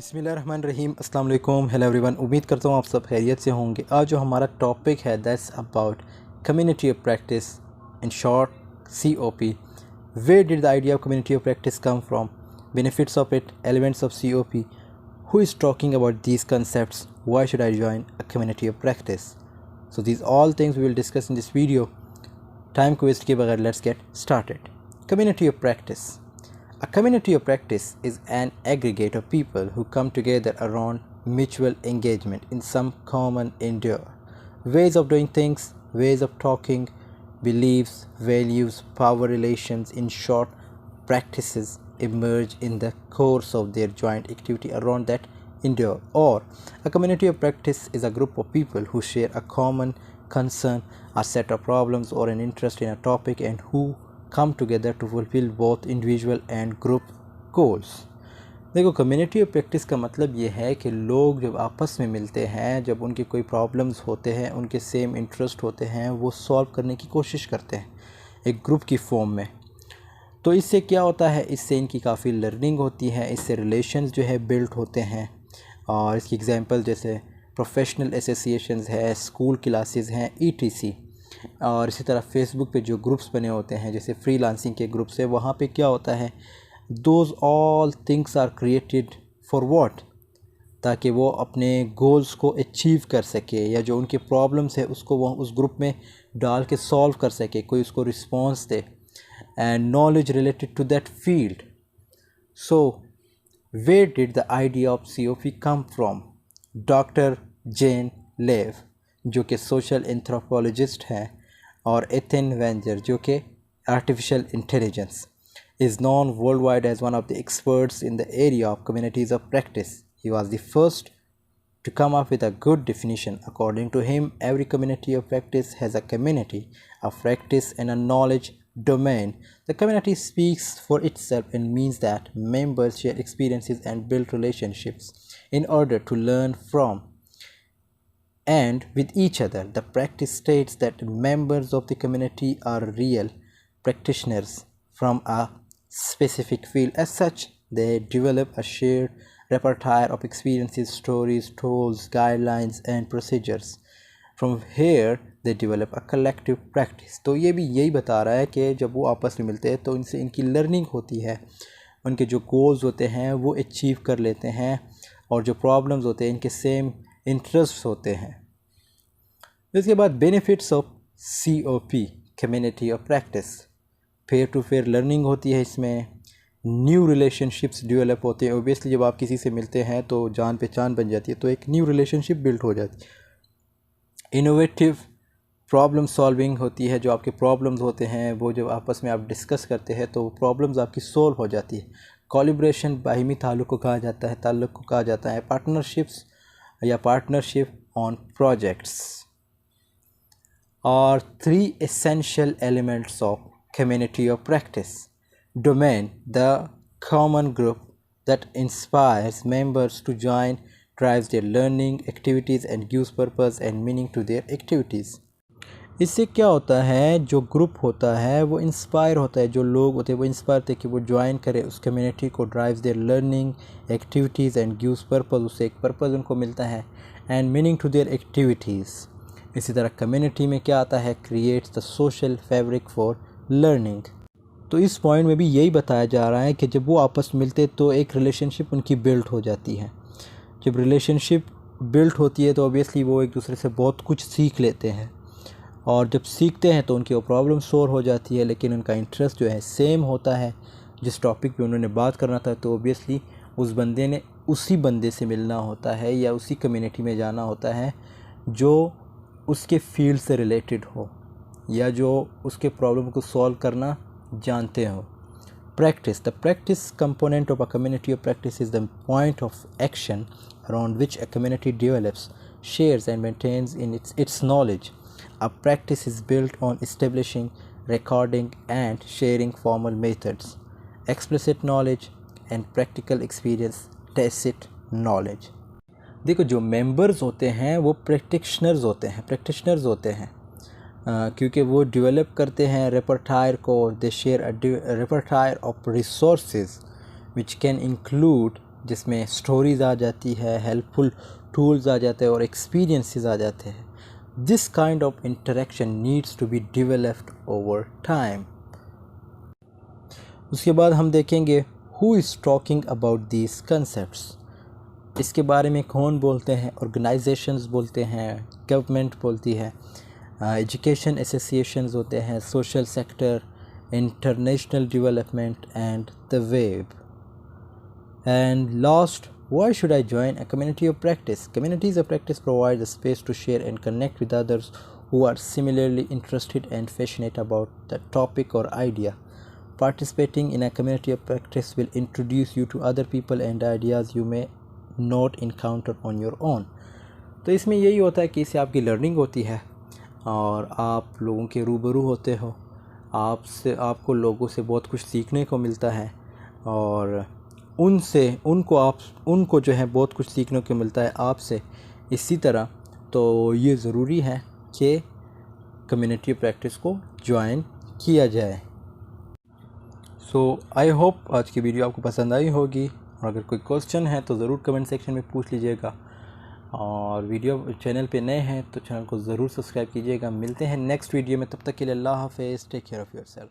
बिस्मिल्लाहिर्रहमानिर्रहीम अस्सलाम वालेकुम हेलो एवरीवन। उम्मीद करता हूँ आप सब खैरियत से होंगे। आज जो हमारा टॉपिक है that's about community of practice, in short COP। Where did the idea of community of practice come from, benefits of it, elements of COP, who is talking about these concepts, why should I join a community of practice? So these all things we will discuss in this video. Time को waste किए बगैर let's get started. Community of practice. A community of practice is an aggregate of people who come together around mutual engagement in some common endeavor. Ways of doing things, ways of talking, beliefs, values, power relations, in short, practices emerge in the course of their joint activity around that endeavor. Or a community of practice is a group of people who share a common concern, a set of problems, or an interest in a topic, and who come together to fulfill both individual and group goals. देखो, community of practice का मतलब ये है कि लोग जब आपस में मिलते हैं, जब उनके कोई प्रॉब्लम्स होते हैं, उनके सेम इंटरेस्ट होते हैं, वो सॉल्व करने की कोशिश करते हैं एक ग्रुप की फॉर्म में। तो इससे क्या होता है, इससे इनकी काफ़ी लर्निंग होती है, इससे रिलेशंस जो है बिल्ड होते हैं। और इसकी एग्जांपल जैसे प्रोफेशनल एसोसिएशंस है, स्कूल क्लासेस हैं, ETC। और इसी तरह फेसबुक पे जो ग्रुप्स बने होते हैं जैसे फ्रीलांसिंग के ग्रुप्स है, वहाँ पे क्या होता है, those all things are created for what, ताकि वो अपने गोल्स को अचीव कर सके, या जो उनके प्रॉब्लम्स है उसको वो उस ग्रुप में डाल के सॉल्व कर सके, कोई उसको रिस्पॉन्स दे, and knowledge related to that field. So where did the idea of COP come from? Doctor Jean Lave जो कि सोशल एंथ्रोपोलॉजिस्ट हैं, और एथन वेंजर जो कि artificial intelligence, is known worldwide as one of the experts in the area of communities of practice. He was the first to come up with a good definition. According to him, every community of practice has a community of practice and a knowledge domain. The community speaks for itself and means that members share experiences and build relationships in order to learn from and with each other. The practice states that members of the community are real practitioners from a specific field. As such, they develop a shared repertoire of experiences, stories, tools, guidelines, and procedures. From here, they develop a collective practice. तो ये भी यही बता रहा है कि जब वो आपस में मिलते हैं तो इनसे इनकी लर्निंग होती है, उनके जो गोल्स होते हैं वो अचीव कर लेते हैं, और जो प्रॉब्लम्स होते हैं इनके सेम इंटरेस्ट होते हैं। इसके बाद benefits of COP, community of practice. Fair to fair learning होती है इसमें, न्यू रिलेशनशिप्स डेवलप होते हैं। ओबियसली जब आप किसी से मिलते हैं तो जान पहचान बन जाती है, तो एक न्यू रिलेशनशिप बिल्ड हो जाती है। इनोवेटिव प्रॉब्लम सॉल्विंग होती है, जो आपके प्रॉब्लम्स होते हैं वो जब आपस में आप डिस्कस करते हैं तो प्रॉब्लम्स आपकी सॉल्व हो जाती है। कोलैबोरेशन बाहिमी ताल्लुक़ को कहा जाता है, ताल्लुक़ को कहा जाता है। पार्टनरशिप्स या पार्टनरशिप ऑन प्रोजेक्ट्स। और 3 essential elements of community of practice. Domain, the common group that inspires members to join, drives their learning activities, and gives purpose and meaning to their activities. इससे क्या होता है, जो group होता है वो inspire होता है, जो लोग होते हैं वो इंस्पायर होते हैं कि वो ज्वाइन करें उस कम्युनिटी को, drives their learning activities and gives purpose, उससे एक पर्पस उनको मिलता है, and meaning to their activities. इसी तरह कम्युनिटी में क्या आता है, creates the social fabric for learning. तो इस पॉइंट में भी यही बताया जा रहा है कि जब वो आपस में मिलते तो एक रिलेशनशिप उनकी बिल्ड हो जाती है। जब रिलेशनशिप बिल्ड होती है तो ऑब्वियसली वो एक दूसरे से बहुत कुछ सीख लेते हैं, और जब सीखते हैं तो उनकी वो प्रॉब्लम सॉल्व हो जाती है, लेकिन उनका इंटरेस्ट जो है सेम होता है। जिस टॉपिक पे उन्होंने बात करना था तो ऑब्वियसली उस बंदे ने उसी बंदे से मिलना होता है या उसी कम्युनिटी में जाना होता है जो उसके फील्ड से रिलेटेड हो, या जो उसके प्रॉब्लम को सॉल्व करना जानते हो। Practice, the practice component of a community of practice is the point of action around which a community develops, shares and maintains in its knowledge. A practice is built on establishing, recording and sharing formal methods, explicit knowledge and practical experience, tacit knowledge. देखो, जो members होते हैं वो practitioners होते हैं क्योंकि वो develop करते हैं रेपर्टायर को। They share a repertoire of resources which can include जिसमें स्टोरीज़ आ जाती है, हेल्पफुल टूल्स आ जाते हैं और एक्सपीरियंसेस आ जाते हैं. This kind of interaction needs to be developed over time. उसके बाद हम देखेंगे who is talking about these concepts. इसके बारे में कौन बोलते हैं? ऑर्गेनाइजेशंस बोलते हैं, गवर्नमेंट बोलती है, एजुकेशन एसोसिएशंस होते हैं, social sector, international development and the web. And last, why should I join a community of practice? Communities of practice provide a space to share and connect with others who are similarly interested and passionate about the topic or idea. Participating in a community of practice will introduce you to other people and ideas you may not encounter on your own. तो इसमें यही होता है कि इससे आपकी learning होती है और आप लोगों के रूबरू होते हो, आपको लोगों से बहुत कुछ सीखने को मिलता है और उनको जो है बहुत कुछ सीखने को मिलता है आपसे. इसी तरह तो ये ज़रूरी है कि कम्युनिटी प्रैक्टिस को ज्वाइन किया जाए. सो आई होप आज की वीडियो आपको पसंद आई होगी और अगर कोई क्वेश्चन है तो ज़रूर कमेंट सेक्शन में पूछ लीजिएगा. और वीडियो चैनल पे नए हैं तो चैनल को ज़रूर सब्सक्राइब कीजिएगा. मिलते हैं नेक्स्ट वीडियो में, तब तक के लिए अल्लाह हाफ़िज़. Take care of yourself.